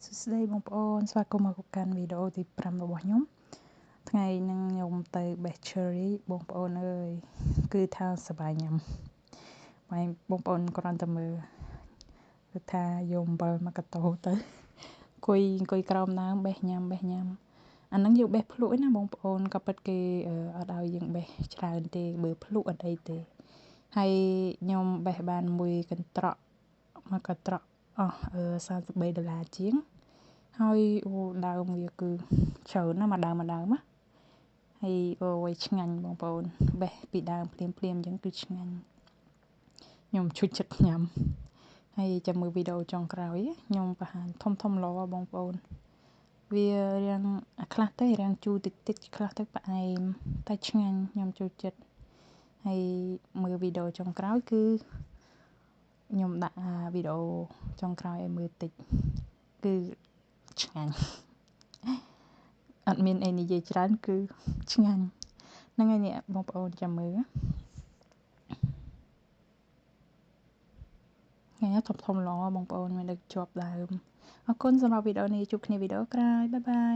សួស្តីបងប្អូនស្វាគមន៍មកកាន់វីដេអូទី5របស់ខ្ញុំថ្ងៃនេះខ្ញុំទៅបេះ cherry បងប្អូនអើយគឺថាសប្បាយញ៉ាំហើយបងប្អូនគ្រាន់តែមើលគឺថាយកអំបិលមកកតោទៅអង្គុយក្រោមដើមបេះញ៉ាំអាហ្នឹងយកបេះភ្លក់ឯណាបងប្អូនក៏ពិតគេអត់ឲ្យយើងបេះច្រើនទេបើភ្លក់អត់អីទេហើយខ្ញុំបេះបានមួយកន្ត្រកមកកន្ត្រកអស់$33ជាងហើយដើមវាគឺច្រើនណាស់មួយដើមណាហើយអូយឆ្ងាញ់បងប្អូនបេះពីដើមភ្លាមអញ្ចឹងគឺឆ្ងាញ់ខ្ញុំជួយចិត្តញ៉ាំហើយចាំមើលវីដេអូចុងក្រោយខ្ញុំបង្ហាញធំល្អបងប្អូនវារាងខ្លះទៅរាងជូរតិចខ្លះទៅផ្អែមតែឆ្ងាញ់ខ្ញុំចូលចិត្តហើយមើលវីដេអូចុងក្រោយគឺខ្ញុំដាក់វីដេអូចុងក្រោយឲ្យមើលតិចគឺឆ្ងាញ់អត់មានអីនិយាយច្រើនគឺឆ្ងាញ់ហ្នឹងហើយនេះបងប្អូនចាំមើលថ្ងៃធំល្អបងប្អូនមានដឹកជាប់ដើមអរគុណសម្រាប់វីដេអូនេះជួបគ្នាវីដេអូក្រោយបាយបាយ